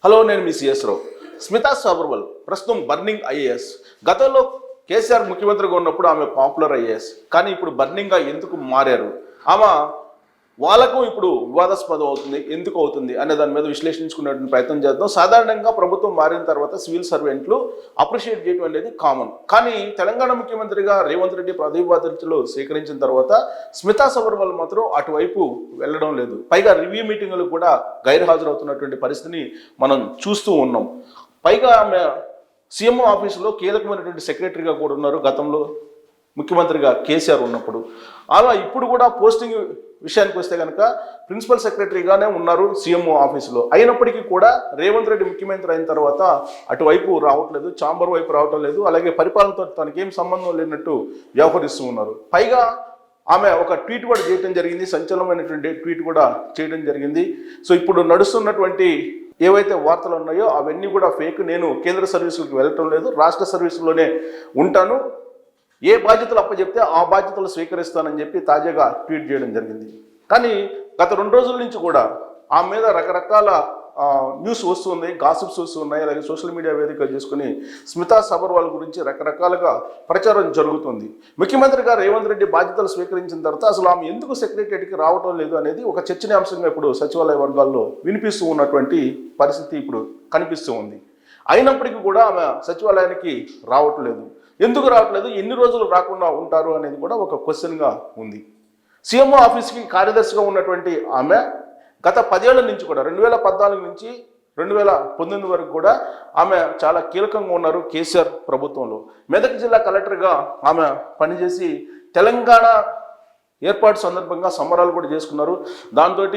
Hello, నేను మీ CS రావు. స్మితా సబర్వాల్ ప్రస్తుతం burning IAS. గతంలో కేసీఆర్ ముఖ్యమంత్రిగా ఉన్నప్పుడు ఆమె పాపులర్ ఐఏఎస్, కానీ ఇప్పుడు బర్నింగ్గా ఎందుకు మారారు? ఆమె వాళ్ళకు ఇప్పుడు వివాదాస్పదం అవుతుంది, ఎందుకు అవుతుంది అనే దాని మీద విశ్లేషించుకునేటువంటి ప్రయత్నం చేద్దాం. సాధారణంగా ప్రభుత్వం మారిన తర్వాత సివిల్ సర్వెంట్లు అప్రిషియేట్ చేయడం అనేది కామన్. కానీ తెలంగాణ ముఖ్యమంత్రిగా రేవంత్ రెడ్డి పదవి బాధ్యతలు స్వీకరించిన తర్వాత స్మితా సబర్వాల్ మాత్రం అటువైపు వెళ్ళడం లేదు. పైగా రివ్యూ మీటింగులకు కూడా గైర్హాజరవుతున్నటువంటి పరిస్థితిని మనం చూస్తూ ఉన్నాం. పైగా ఆమె సీఎంఓ ఆఫీసులో కీలకమైనటువంటి సెక్రటరీగా కూడా ఉన్నారు గతంలో ముఖ్యమంత్రిగా కేసీఆర్ ఉన్నప్పుడు. అలా ఇప్పుడు కూడా పోస్టింగ్ విషయానికి వస్తే కనుక ప్రిన్సిపల్ సెక్రటరీగానే ఉన్నారు సీఎంఓ ఆఫీసులో. అయినప్పటికీ కూడా రేవంత్ రెడ్డి ముఖ్యమంత్రి అయిన తర్వాత అటువైపు రావట్లేదు, చాంబర్ వైపు రావటం లేదు. అలాగే పరిపాలనతో తనకేం సంబంధం లేనట్టు వ్యవహరిస్తూ ఉన్నారు. పైగా ఆమె ఒక ట్వీట్ కూడా చేయడం జరిగింది, సంచలనమైనటువంటి ట్వీట్ కూడా చేయడం జరిగింది. సో ఇప్పుడు నడుస్తున్నటువంటి ఏవైతే వార్తలు ఉన్నాయో అవన్నీ కూడా ఫేక్. నేను కేంద్ర సర్వీసులకు వెళ్ళటం లేదు, రాష్ట్ర సర్వీసుల్లోనే ఉంటాను, ఏ బాధ్యతలు అప్పచెప్తే ఆ బాధ్యతలు స్వీకరిస్తానని చెప్పి తాజాగా ట్వీట్ చేయడం జరిగింది. కానీ గత 2 రోజుల నుంచి కూడా ఆమె మీద రకరకాల న్యూస్ వస్తుంది, గాసిప్స్ వస్తున్నాయి. అలాగే సోషల్ మీడియా వేదిక చేసుకుని స్మితా సబర్వాల్ గురించి రకరకాలుగా ప్రచారం జరుగుతుంది. ముఖ్యమంత్రిగా రేవంత్ రెడ్డి బాధ్యతలు స్వీకరించిన తర్వాత అసలు ఆమె ఎందుకు సెక్రటరీకి రావటం లేదు అనేది ఒక చర్చనీయాంశంగా ఇప్పుడు సచివాలయ వర్గాల్లో వినిపిస్తూ ఉన్నటువంటి పరిస్థితి ఇప్పుడు కనిపిస్తూ ఉంది. అయినప్పటికీ కూడా ఆమె సచివాలయానికి రావట్లేదు. ఎందుకు రావట్లేదు, ఎన్ని రోజులు రాకుండా ఉంటారు అనేది కూడా ఒక క్వశ్చన్గా ఉంది. సీఎంఓ ఆఫీస్కి కార్యదర్శిగా ఉన్నటువంటి ఆమె గత 10 ఏళ్ల నుంచి కూడా 2014 నుంచి 2019 వరకు కూడా ఆమె చాలా కీలకంగా ఉన్నారు కేసీఆర్ ప్రభుత్వంలో. మెదక్ జిల్లా కలెక్టర్గా ఆమె పనిచేసి తెలంగాణ ఏర్పాటు సందర్భంగా సంబరాలు కూడా చేసుకున్నారు. దాంతో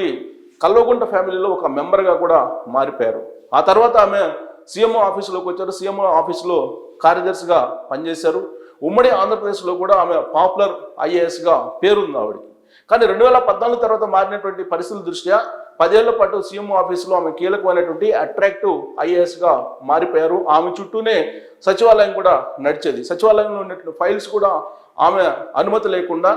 కల్వకుంట ఫ్యామిలీలో ఒక మెంబర్గా కూడా మారిపోయారు. ఆ తర్వాత ఆమె సీఎంఓ ఆఫీసులోకి వచ్చారు. సీఎంఓ ఆఫీసులో కార్యదర్శిగా పనిచేశారు. ఉమ్మడి ఆంధ్రప్రదేశ్లో కూడా ఆమె పాపులర్ ఐఏఎస్గా పేరుంది ఆవిడకి. కానీ 2014 తర్వాత మారినటువంటి పరిస్థితుల దృష్ట్యా 10 ఏళ్ల పాటు సీఎంఓ ఆఫీసులో ఆమె కీలకమైనటువంటి అట్రాక్టివ్ ఐఏఎస్గా మారిపోయారు. ఆమె చుట్టూనే సచివాలయం కూడా నడిచేది. సచివాలయంలో ఉన్నటువంటి ఫైల్స్ కూడా ఆమె అనుమతి లేకుండా,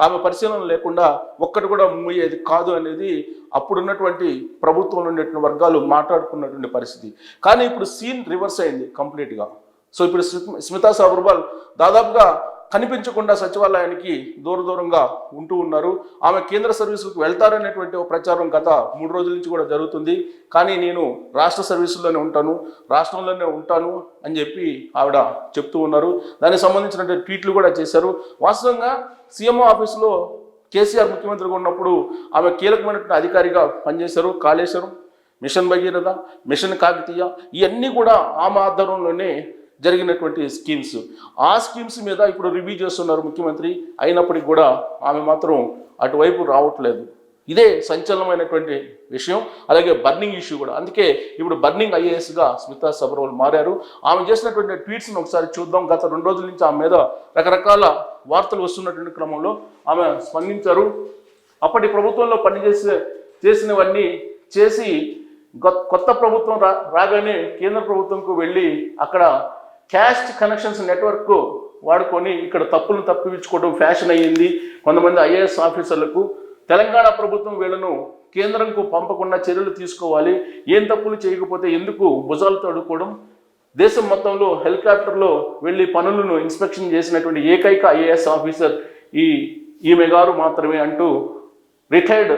ఆమె పరిశీలన లేకుండా ఒక్కటి కూడా మూయేది కాదు అనేది అప్పుడున్నటువంటి ప్రభుత్వంలో ఉన్నటువంటి వర్గాలు మాట్లాడుకున్నటువంటి పరిస్థితి. కానీ ఇప్పుడు సీన్ రివర్స్ అయింది కంప్లీట్గా. సో ఇప్పుడు స్మితా సబర్వాల్ దాదాపుగా కనిపించకుండా సచివాలయానికి దూరంగా ఉంటూ ఉన్నారు. ఆమె కేంద్ర సర్వీసులకు వెళ్తారనేటువంటి ఒక ప్రచారం గత 3 రోజుల నుంచి కూడా జరుగుతుంది. కానీ నేను రాష్ట్ర సర్వీసుల్లోనే ఉంటాను, రాష్ట్రంలోనే ఉంటాను అని చెప్పి ఆవిడ చెప్తూ ఉన్నారు. దానికి సంబంధించినటువంటి ట్వీట్లు కూడా చేశారు. వాస్తవంగా సీఎంఓ ఆఫీసులో కేసీఆర్ ముఖ్యమంత్రిగా ఉన్నప్పుడు ఆమె కీలకమైనటువంటి అధికారిగా పనిచేశారు. కాళేశ్వరం, మిషన్ భగీరథ, మిషన్ కాకతీయ ఇవన్నీ కూడా ఆమె ఆధ్వర్యంలోనే జరిగినటువంటి స్కీమ్స్. ఆ స్కీమ్స్ మీద ఇప్పుడు రివ్యూ చేస్తున్నారు ముఖ్యమంత్రి. అయినప్పటికీ కూడా ఆమె మాత్రం అటువైపు రావట్లేదు. ఇదే సంచలనమైనటువంటి విషయం. అలాగే బర్నింగ్ ఇష్యూ కూడా. అందుకే ఇప్పుడు బర్నింగ్ ఐఏఎస్గా స్మితా సబర్వాల్ మారారు. ఆమె చేసినటువంటి ట్వీట్స్ని ఒకసారి చూద్దాం. గత 2 రోజుల నుంచి ఆమె మీద రకరకాల వార్తలు వస్తున్నటువంటి క్రమంలో ఆమె స్పందించారు. అప్పటి ప్రభుత్వంలో చేసినవన్నీ చేసి కొత్త ప్రభుత్వం రాగానే కేంద్ర ప్రభుత్వంకు వెళ్ళి అక్కడ క్యాస్ట్ కనెక్షన్స్ నెట్వర్క్ వాడుకొని ఇక్కడ తప్పులను తప్పించుకోవడం ఫ్యాషన్ అయ్యింది కొంతమంది ఐఏఎస్ ఆఫీసర్లకు. తెలంగాణ ప్రభుత్వం వీళ్ళను కేంద్రంకు పంపకుండా చర్యలు తీసుకోవాలి, ఏం తప్పులు చేయకపోతే ఎందుకు భుజాలతో అడుక్కోవడం, దేశం మొత్తంలో హెలికాప్టర్లో వెళ్ళి పనులను ఇన్స్పెక్షన్ చేసినటువంటి ఏకైక ఐఏఎస్ ఆఫీసర్ ఈమె గారు మాత్రమే అంటూ retired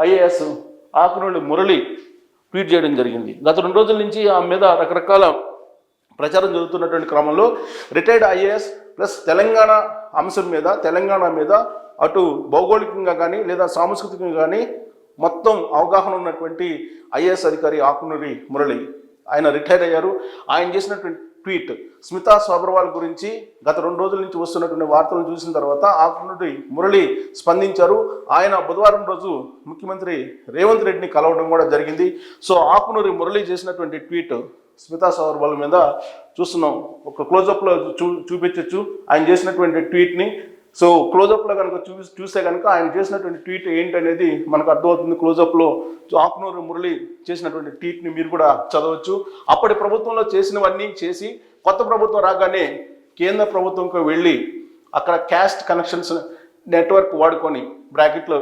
IAS Akunuri Murali tweet చేయడం జరిగింది. గత 2 రోజుల నుంచి ఆమె మీద రకరకాల ప్రచారం జరుగుతున్నటువంటి క్రమంలో రిటైర్డ్ ఐఏఎస్ ప్లస్ తెలంగాణ అంశం మీద, తెలంగాణ మీద అటు భౌగోళికంగా కానీ లేదా సాంస్కృతికంగా కానీ మొత్తం అవగాహన ఉన్నటువంటి ఐఏఎస్ అధికారి ఆకునూరి మురళి ఆయన రిటైర్ అయ్యారు. ఆయన చేసినటువంటి ట్వీట్ స్మితా సబర్వాల్ గురించి గత 2 రోజుల నుంచి వస్తున్నటువంటి వార్తలను చూసిన తర్వాత ఆకునూరి మురళి స్పందించారు. ఆయన బుధవారం రోజు ముఖ్యమంత్రి రేవంత్ రెడ్డిని కలవడం కూడా జరిగింది. సో ఆకునూరి మురళి చేసినటువంటి ట్వీట్ స్మితా సబర్వాల్ మీద చూస్తున్నాం. ఒక క్లోజప్లో చూపించవచ్చు ఆయన చేసినటువంటి ట్వీట్ని. సో క్లోజప్లో కనుక చూస్తే కనుక ఆయన చేసినటువంటి ట్వీట్ ఏంటనేది మనకు అర్థమవుతుంది. క్లోజప్లో ఆకునూరి మురళి చేసినటువంటి ట్వీట్ని మీరు కూడా చదవచ్చు. అప్పటి ప్రభుత్వంలో చేసినవన్నీ చేసి కొత్త ప్రభుత్వం రాగానే కేంద్ర ప్రభుత్వంకి వెళ్ళి అక్కడ క్యాస్ట్ కనెక్షన్స్ నెట్వర్క్ వాడుకొని బ్రాకెట్లో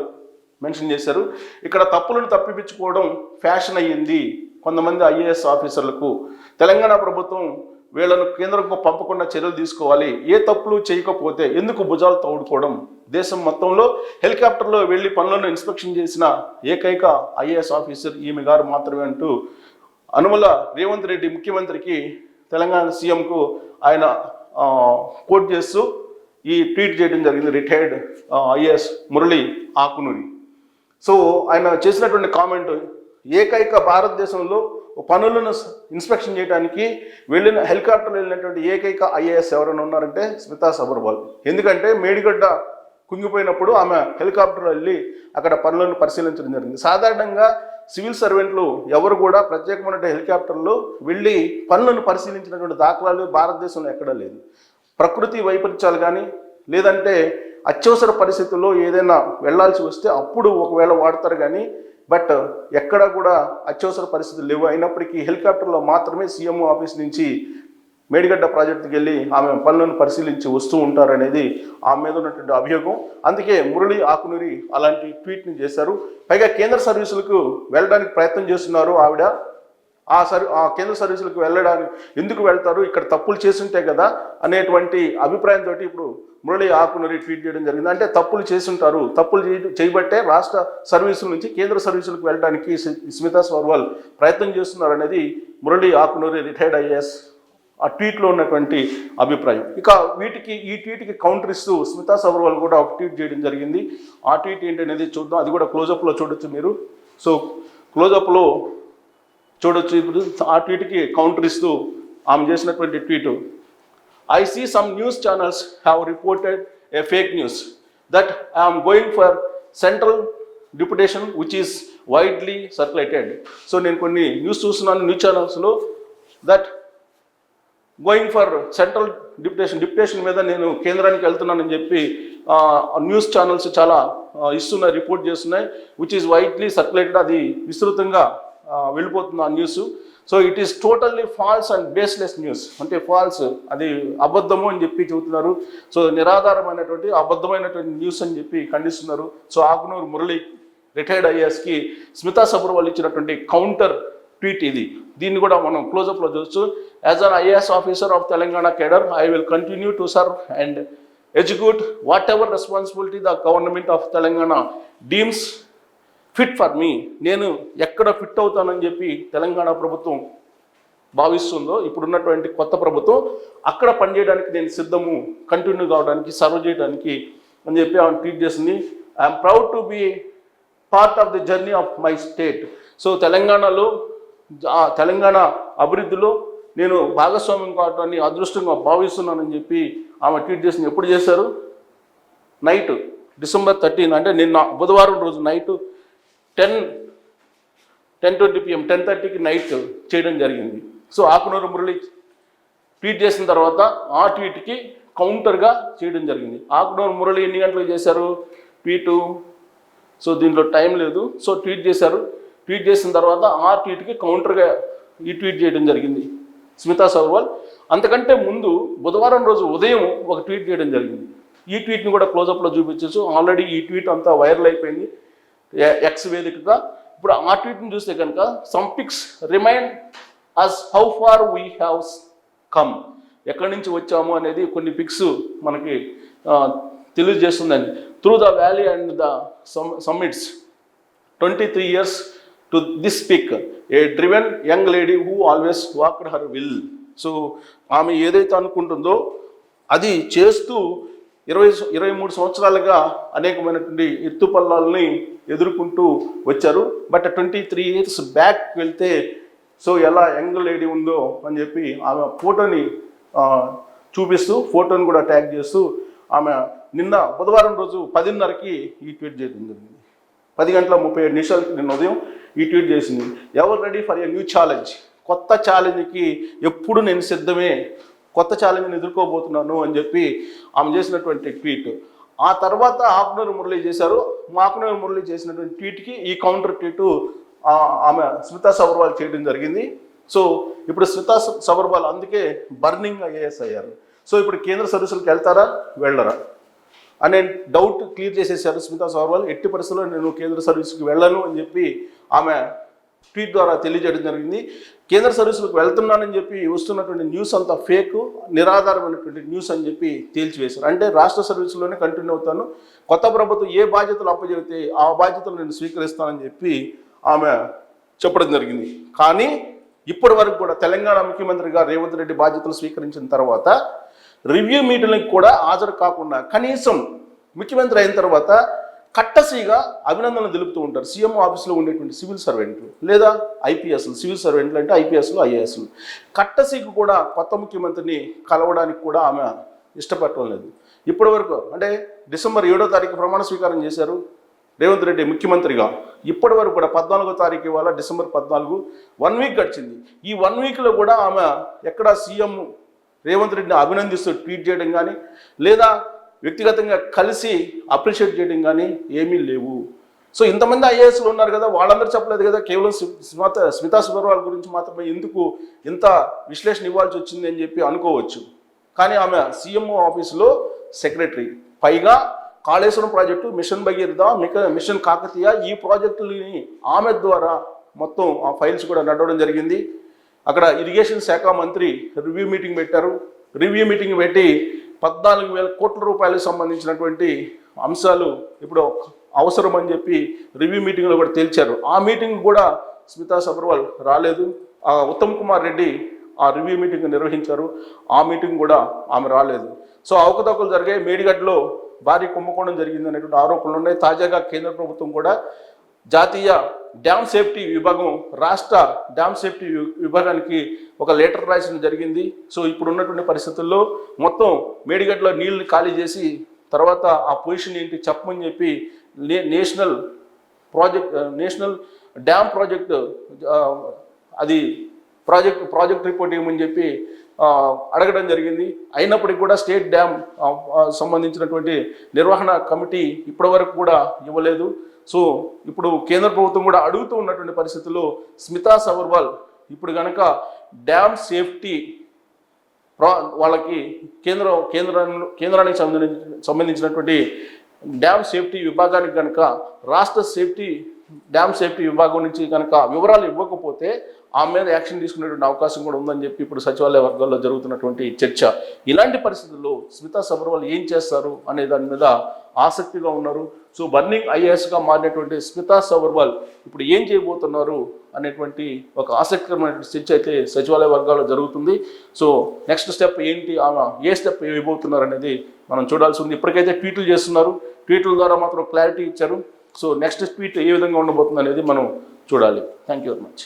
మెన్షన్ చేశారు. ఇక్కడ తప్పులను తప్పిపించుకోవడం ఫ్యాషన్ అయ్యింది కొంతమంది ఐఏఎస్ ఆఫీసర్లకు తెలంగాణ ప్రభుత్వం వీళ్ళను కేంద్రంకు పంపకుండా చర్యలు తీసుకోవాలి, ఏ తప్పులు చేయకపోతే ఎందుకు భుజాలు తౌడుకోవడం, దేశం మొత్తంలో హెలికాప్టర్లో వెళ్ళి పనులను ఇన్స్పెక్షన్ చేసిన ఏకైక ఐఏఎస్ ఆఫీసర్ ఈమె గారు మాత్రమే అంటూ అనుమల రేవంత్ రెడ్డి ముఖ్యమంత్రికి తెలంగాణ సీఎంకు ఆయన కోట్ చేస్తూ ఈ ట్వీట్ చేయడం జరిగింది retired IAS Murali Akunuri. So ఆయన చేసినటువంటి కామెంట్, ఏకైక భారతదేశంలో పనులను ఇన్స్పెక్షన్ చేయడానికి హెలికాప్టర్లో వెళ్ళినటువంటి ఏకైక ఐఏఎస్ ఎవరైనా ఉన్నారంటే స్మితా సబర్వాల్. ఎందుకంటే మేడిగడ్డ కుంగిపోయినప్పుడు ఆమె హెలికాప్టర్లో వెళ్ళి అక్కడ పనులను పరిశీలించడం జరిగింది. సాధారణంగా సివిల్ సర్వెంట్లు ఎవరు కూడా ప్రత్యేకమైన హెలికాప్టర్లో వెళ్ళి పనులను పరిశీలించినటువంటి దాఖలాలు భారతదేశంలో ఎక్కడా లేదు. ప్రకృతి వైపరీత్యాలు కానీ లేదంటే అత్యవసర పరిస్థితుల్లో ఏదైనా వెళ్లాల్సి వస్తే అప్పుడు ఒకవేళ వాడతారు కానీ బట్ ఎక్కడ కూడా అత్యవసర పరిస్థితులు లేవు. అయినప్పటికీ హెలికాప్టర్లో మాత్రమే సీఎం ఆఫీస్ నుంచి మేడిగడ్డ ప్రాజెక్టుకి వెళ్ళి ఆమె పనులను పరిశీలించి వస్తూ ఉంటారనేది ఆమె మీద ఉన్నటువంటి అభియోగం. అందుకే మురళి ఆకునూరి అలాంటి ట్వీట్ని చేశారు. పైగా కేంద్ర సర్వీసులకు వెళ్ళడానికి ప్రయత్నం చేస్తున్నారు ఆవిడ. ఆ కేంద్ర సర్వీసులకు వెళ్ళడానికి ఎందుకు వెళ్తారు, ఇక్కడ తప్పులు చేసుంటే కదా అనేటువంటి అభిప్రాయంతో ఇప్పుడు మురళి ఆకునూరి ట్వీట్ చేయడం జరిగింది. అంటే తప్పులు చేసుంటారు, తప్పులు చేయబట్టే రాష్ట్ర సర్వీసుల నుంచి కేంద్ర సర్వీసులకు వెళ్ళడానికి స్మితా సబర్వాల్ ప్రయత్నం చేస్తున్నారు అనేది మురళి ఆకునూరి రిటైర్డ్ ఐఏఎస్ ఆ ట్వీట్లో ఉన్నటువంటి అభిప్రాయం. ఇక ఈ ట్వీట్కి కౌంటర్ ఇస్తూ స్మితా సబర్వాల్ కూడా ఒక ట్వీట్ చేయడం జరిగింది. ఆ ట్వీట్ ఏంటనేది చూద్దాం. అది కూడా క్లోజప్లో చూడొచ్చు మీరు. సో క్లోజప్లో చూడొచ్చు. ఇప్పుడు ఆ ట్వీట్కి కౌంటర్ ఇస్తూ ఆమె చేసినటువంటి tweet, I see some news channels have reported a fake news that I am going for central deputation which is widely circulated. So నేను కొన్ని న్యూస్ చూస్తున్నాను న్యూస్ ఛానల్స్లో that going for central deputation మీద నేను కేంద్రానికి వెళ్తున్నానని చెప్పి న్యూస్ ఛానల్స్ చాలా ఇస్తున్నాయి, రిపోర్ట్ చేస్తున్నాయి. విచ్ ఈజ్ వైడ్లీ సర్క్యులేటెడ్, అది విస్తృతంగా వెళ్ళిపోతుంది ఆ news. So it is totally false and baseless news, అంటే ఫాల్స్, అది అబద్ధము అని చెప్పి చెబుతున్నారు. సో నిరాధారమైనటువంటి అబద్ధమైనటువంటి న్యూస్ అని చెప్పి ఖండిస్తున్నారు. సో ఆకునూరు మురళి రిటైర్డ్ ఐఏఎస్కి స్మితా సబర్వాల్ ఇచ్చినటువంటి కౌంటర్ ట్వీట్ ఇది. దీన్ని కూడా మనం క్లోజప్లో చూస్తూ, as an IAS officer of Telangana cadre I will continue to serve and execute what ever responsibility the government of Telangana deems fit for me. నేను ఎక్కడ ఫిట్ అవుతానని చెప్పి తెలంగాణ ప్రభుత్వం భావిస్తుందో, ఇప్పుడున్నటువంటి కొత్త ప్రభుత్వం, అక్కడ పనిచేయడానికి నేను సిద్ధము, కంటిన్యూ కావడానికి, సర్వ్ చేయడానికి అని చెప్పి ఆమె ట్వీట్ చేసింది. I'm proud to be part of the journey of my state. So Telangana అభివృద్ధిలో నేను భాగస్వామ్యం కావడాన్ని అదృష్టంగా భావిస్తున్నానని చెప్పి ఆమె ట్వీట్ చేసింది. ఎప్పుడు చేశారు? నైట్ December 13, అంటే నిన్న బుధవారం రోజు నైట్ 10:20 PM 10:30కి నైట్ చేయడం జరిగింది. సో ఆకునూరు మురళి ట్వీట్ చేసిన తర్వాత ఆ ట్వీట్కి కౌంటర్గా చేయడం జరిగింది. ఆకునూరు మురళి ఎన్ని గంటలకు చేశారు ట్వీటు? సో దీంట్లో టైం లేదు. సో ట్వీట్ చేశారు. ట్వీట్ చేసిన తర్వాత ఆ ట్వీట్కి కౌంటర్గా ఈ ట్వీట్ చేయడం జరిగింది స్మితా సబర్వాల్. అంతకంటే ముందు బుధవారం రోజు ఉదయం ఒక ట్వీట్ చేయడం జరిగింది. ఈ ట్వీట్ని కూడా క్లోజప్లో చూపించచ్చు. ఆల్రెడీ ఈ ట్వీట్ అంతా వైరల్ అయిపోయింది ఎక్స్ వేదికగా. ఇప్పుడు ఆ ట్వీట్ని చూస్తే కనుక, some pics remind us how far we have come, ఎక్కడి నుంచి వచ్చాము అనేది కొన్ని పిక్స్ మనకి తెలియజేస్తుందండి. Through the valley and the summits 23 years to this pic, a driven young lady who always walked her will. So ఆమె ఏదైతే అనుకుంటుందో అది చేస్తూ 23 సంవత్సరాలుగా అనేకమైనటువంటి ఎత్తుపల్లాలని ఎదుర్కొంటూ వచ్చారు. బట్ 23 years బ్యాక్ వెళ్తే సో ఎలా యంగ్ లేడీ ఉందో అని చెప్పి ఆమె ఫోటోని చూపిస్తూ, ఫోటోని కూడా ట్యాగ్ చేస్తూ ఆమె నిన్న బుధవారం రోజు 10:30కి ఈ ట్వీట్ చేయడం జరిగింది. 10:37 నిన్న ఉదయం ఈ ట్వీట్ చేసింది. ఎవరు ready for a new challenge, కొత్త ఛాలెంజ్కి ఎప్పుడు నేను సిద్ధమే, కొత్త ఛాలెంజ్ని ఎదుర్కోబోతున్నాను అని చెప్పి ఆమె చేసినటువంటి ట్వీట్. ఆ తర్వాత ఆకునూరు మురళి చేశారు. ఆకునూరు మురళి చేసినటువంటి ట్వీట్కి ఈ కౌంటర్ ట్వీట్ ఆమె స్మితా సబర్వాల్ చేయడం జరిగింది. సో ఇప్పుడు స్మితా సబర్వాల్ అందుకే బర్నింగ్ ఐఏఎస్ అయ్యారు. సో ఇప్పుడు కేంద్ర సర్వీసులకు వెళ్తారా వెళ్ళరా అనే డౌట్ క్లియర్ చేసేసారు స్మితా సబర్వాల్. ఎట్టి పరిస్థితుల్లో నేను కేంద్ర సర్వీస్కి వెళ్ళను అని చెప్పి ఆమె ట్వీట్ ద్వారా తెలియజేయడం జరిగింది. కేంద్ర సర్వీసులకు వెళ్తున్నానని చెప్పి వస్తున్నటువంటి న్యూస్ అంతా ఫేక్, నిరాధారమైనటువంటి న్యూస్ అని చెప్పి తేల్చివేశారు. అంటే రాష్ట్ర సర్వీసులోనే కంటిన్యూ అవుతాను, కొత్త ప్రభుత్వం ఏ బాధ్యతలు అప్పచెబితే ఆ బాధ్యతలు నేను స్వీకరిస్తానని చెప్పి ఆమె చెప్పడం జరిగింది. కానీ ఇప్పటి వరకు కూడా తెలంగాణ ముఖ్యమంత్రిగా రేవంత్ రెడ్డి బాధ్యతలు స్వీకరించిన తర్వాత రివ్యూ మీటింగ్లకు కూడా హాజరు కాకుండా కనీసం ముఖ్యమంత్రి అయిన తర్వాత కట్టసీగా అభినందనలు తెలుపుతూ ఉంటారు. సీఎం ఆఫీస్లో ఉండేటువంటి సివిల్ సర్వెంట్లు లేదా ఐపీఎస్లు, సివిల్ సర్వెంట్లు అంటే ఐపీఎస్లు ఐఏఎస్లు కట్టసీకు కూడా కొత్త ముఖ్యమంత్రిని కలవడానికి కూడా ఆమె ఇష్టపడటం లేదు. ఇప్పటి వరకు అంటే డిసెంబర్ 7వ తారీఖు ప్రమాణ స్వీకారం చేశారు రేవంత్ రెడ్డి ముఖ్యమంత్రిగా. ఇప్పటి వరకు కూడా 14వ తారీఖు ఇవాళ డిసెంబర్ 14, 1 వీక్ గడిచింది. ఈ 1 వీక్లో కూడా ఆమె ఎక్కడ సీఎం రేవంత్ రెడ్డిని అభినందిస్తూ ట్వీట్ చేయడం కానీ లేదా వ్యక్తిగతంగా కలిసి అప్రిషియేట్ చేయడం కానీ ఏమీ లేవు. సో ఇంతమంది ఐఏఎస్లు ఉన్నారు కదా, వాళ్ళందరూ చెప్పలేదు కదా, కేవలం స్మితా సబర్వాల్ గురించి మాత్రమే ఎందుకు ఇంత విశ్లేషణ ఇవ్వాల్సి వచ్చింది అని చెప్పి అనుకోవచ్చు. కానీ ఆమె సీఎంఓ ఆఫీసులో సెక్రటరీ, పైగా Kaleshwaram project, mission Bhagiratha, mission Kakatiya ఈ ప్రాజెక్టులని ఆమె ద్వారా మొత్తం ఆ ఫైల్స్ కూడా నడవడం జరిగింది. అక్కడ ఇరిగేషన్ శాఖ మంత్రి రివ్యూ మీటింగ్ పెట్టారు. రివ్యూ మీటింగ్ పెట్టి 14,000 కోట్ల రూపాయలకు సంబంధించినటువంటి అంశాలు ఇప్పుడు అవసరం అని చెప్పి రివ్యూ మీటింగ్లో కూడా తేల్చారు. ఆ మీటింగ్ కూడా స్మితా సబర్వాల్ రాలేదు. ఉత్తమ్ కుమార్ రెడ్డి ఆ రివ్యూ మీటింగ్ నిర్వహించారు. ఆ మీటింగ్ కూడా ఆమె రాలేదు. సో అవకతవకలు జరిగాయి, మేడిగడ్డలో భారీ కుంభకోణం జరిగింది అనేటువంటి ఆరోపణలు ఉన్నాయి. తాజాగా కేంద్ర ప్రభుత్వం కూడా జాతీయ డ్యామ్ సేఫ్టీ విభాగం, రాష్ట్ర డ్యామ్ సేఫ్టీ విభాగానికి ఒక లెటర్ రాయడం జరిగింది. సో ఇప్పుడు ఉన్నటువంటి పరిస్థితుల్లో మొత్తం మేడిగడ్డలో నీళ్ళని ఖాళీ చేసి తర్వాత ఆ పొజిషన్ ఏంటి చెప్పమని చెప్పి నేషనల్ డ్యామ్ ప్రాజెక్ట్ అది ప్రాజెక్ట్ రిపోర్ట్ ఇవ్వమని చెప్పి అడగడం జరిగింది. అయినప్పటికీ కూడా స్టేట్ డ్యామ్ సంబంధించినటువంటి నిర్వహణ కమిటీ ఇప్పటి వరకు కూడా ఇవ్వలేదు. సో ఇప్పుడు కేంద్ర ప్రభుత్వం కూడా అడుగుతూ ఉన్నటువంటి పరిస్థితుల్లో స్మితా సబర్వాల్ ఇప్పుడు కనుక డ్యామ్ సేఫ్టీ వాళ్ళకి కేంద్రానికి సంబంధించినటువంటి డ్యామ్ సేఫ్టీ విభాగానికి కనుక రాష్ట్ర డ్యామ్ సేఫ్టీ విభాగం నుంచి కనుక వివరాలు ఇవ్వకపోతే ఆమె మీద యాక్షన్ తీసుకునేటువంటి అవకాశం కూడా ఉందని చెప్పి ఇప్పుడు సచివాలయ వర్గాల్లో జరుగుతున్నటువంటి చర్చ. ఇలాంటి పరిస్థితుల్లో స్మితా సబర్వాల్ ఏం చేస్తారు అనే దాని మీద ఆసక్తిగా ఉన్నారు. సో బర్నింగ్ ఐఏఎస్గా మారినటువంటి స్మితా సబర్వాల్ ఇప్పుడు ఏం చేయబోతున్నారు అనేటువంటి ఒక ఆసక్తికరమైన చర్చ అయితే సచివాలయ వర్గాల్లో జరుగుతుంది. సో నెక్స్ట్ స్టెప్ ఏంటి, ఆమె ఏ స్టెప్ ఇవ్వబోతున్నారు అనేది మనం చూడాల్సి ఉంది. ఇప్పటికైతే ట్వీట్లు చేస్తున్నారు, ట్వీట్ల ద్వారా మాత్రం క్లారిటీ ఇచ్చారు. సో నెక్స్ట్ ట్వీట్ ఏ విధంగా ఉండబోతుంది అనేది మనం చూడాలి. Thank you very much.